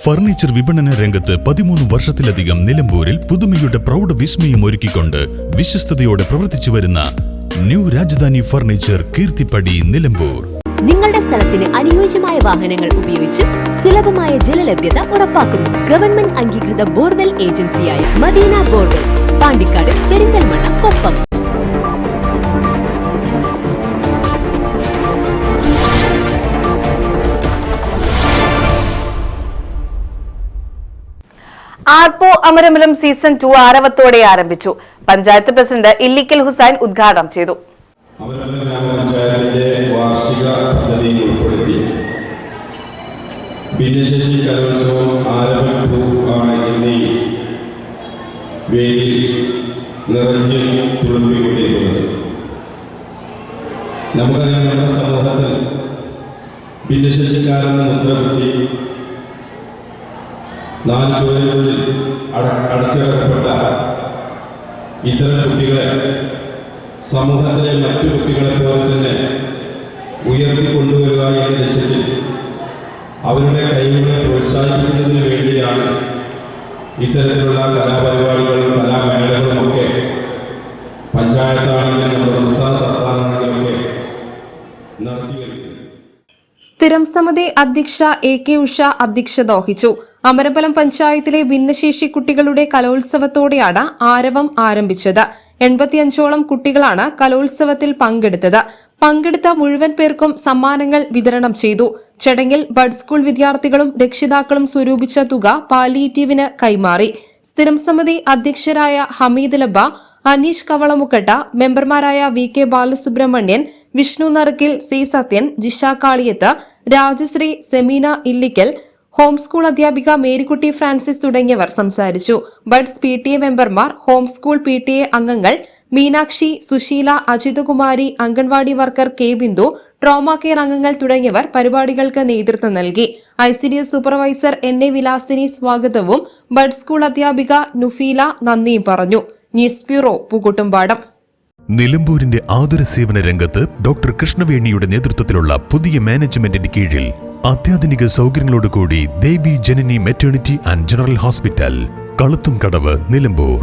Furniture വിപണന രംഗത്ത് 13 വർഷത്തിലധികം നിലമ്പൂരിൽ പുതുമയുടെ പ്രൗഢ വിസ്മയം ഒരുക്കിക്കൊണ്ട് വിശ്വസ്തയോടെ പ്രവർത്തിച്ചു വരുന്ന ന്യൂ രാജധാനി ഫർണിച്ചർ കീർത്തിപ്പടി നിലമ്പൂർ. നിങ്ങളുടെ സ്ഥലത്തിന് അനുയോജ്യമായ വാഹനങ്ങൾ ഉപയോഗിച്ച് സുലഭമായ ജലലഭ്യത ഉറപ്പാക്കുന്നു. ഗവൺമെന്റ് അംഗീകൃത ബോർവെൽ ഏജൻസിയായ മദീന ബോർവെൽസ്, പാണ്ടിക്കാട്, പെരിന്തൽമണ്ണ, കൊപ്പം. ആർപ്പോ അമരമ്പലം സീസൺ 2 ആരവത്തോടെ ആരംഭിച്ചു. പഞ്ചായത്ത് പ്രസിഡന്റ് ഇല്ലിക്കൽ ഹുസൈൻ ഉദ്ഘാടനം ചെയ്തു. അമരമ്പലം ഗ്രാമപഞ്ചായത്തിന്റെ വാർഷിക പദ്ധതിയിൽ ഉൾപ്പെടുത്തി ഭിന്നശേഷി കലോത്സവം ആരംഭിച്ചു ആണ് എന്നീ വേദി നിറഞ്ഞ് തുളുമ്പിക്കൊണ്ടിരിക്കുന്നത്. നമുക്കറിയാം, നമ്മുടെ സമൂഹത്തിൽ ഭിന്നശേഷിക്കാരെന്ന് മുദ്രകുത്തി 4 ചുവരുകളിൽ അടച്ചിടപ്പെട്ട ഇത്തരം കുട്ടികളെ സമൂഹത്തിലെ മറ്റു കുട്ടികളെ പോലെ തന്നെ ഉയർത്തിക്കൊണ്ടുവരിക എന്ന ലക്ഷ്യത്തിൽ അവരുടെ കഴിവുകളെ പ്രോത്സാഹിപ്പിക്കുന്നതിന് വേണ്ടിയാണ് ഇത്തരത്തിലുള്ള കലാപരിപാടികളും കലാമേളകളും ഒക്കെ പഞ്ചായത്താണെങ്കിലും നമ്മുടെ സംസ്ഥാന സർക്കാരാണെങ്കിലുമൊക്കെ നടത്തിവരുന്നത്. സ്ഥിരം സമിതി അധ്യക്ഷ AK ഉഷ അധ്യക്ഷത വഹിച്ചു. അമരമ്പലം പഞ്ചായത്തിലെ ഭിന്നശേഷി കുട്ടികളുടെ കലോത്സവത്തോടെയാണ് ആരവം ആരംഭിച്ചത്. 85ഓളം കുട്ടികളാണ് കലോത്സവത്തിൽ പങ്കെടുത്ത മുഴുവൻ പേർക്കും സമ്മാനങ്ങൾ വിതരണം ചെയ്തു. ചടങ്ങിൽ ബഡ് സ്കൂൾ വിദ്യാർത്ഥികളും രക്ഷിതാക്കളും സ്വരൂപിച്ച തുക പാലിയേറ്റീവിന് കൈമാറി. സ്ഥിരം സമിതി അധ്യക്ഷരായ ഹമീദ് ലബ്ബ, അനീഷ് കവളമുക്കട്ട, മെമ്പർമാരായ VK Balasubramanian, Vishnu Narukkil, C Sathyan, Jisha Kaliyath, Rajasree, Semeena Illikkal, home school അധ്യാപിക മേരിക്കുട്ടി ഫ്രാൻസിസ് തുടങ്ങിയവർ സംസാരിച്ചു. ബഡ്സ് PTA മെമ്പർമാർ, ഹോം സ്കൂൾ PTA അംഗങ്ങൾ Meenakshi, Susheela, Ajithakumari, anganwadi worker K Bindu, trauma care അംഗങ്ങൾ തുടങ്ങിയവർ പരിപാടികൾക്ക് നേതൃത്വം നൽകി. ICDS സൂപ്പർവൈസർ NA വിലാസിനി സ്വാഗതവും ബഡ് സ്കൂൾ അധ്യാപിക നുഫീല നന്ദിയും പറഞ്ഞു. News bureau, Pookkottumpadam. നിലമ്പൂരിന്റെ ആതുര സേവന രംഗത്ത് ഡോക്ടർ കൃഷ്ണവേണിയുടെ നേതൃത്വത്തിലുള്ള പുതിയ മാനേജ്മെന്റിന്റെ കീഴിൽ അത്യാധുനിക സൗകര്യങ്ങളോടുകൂടി Devi Janani maternity and general hospital, Kaluthumkadavu, Nilambur.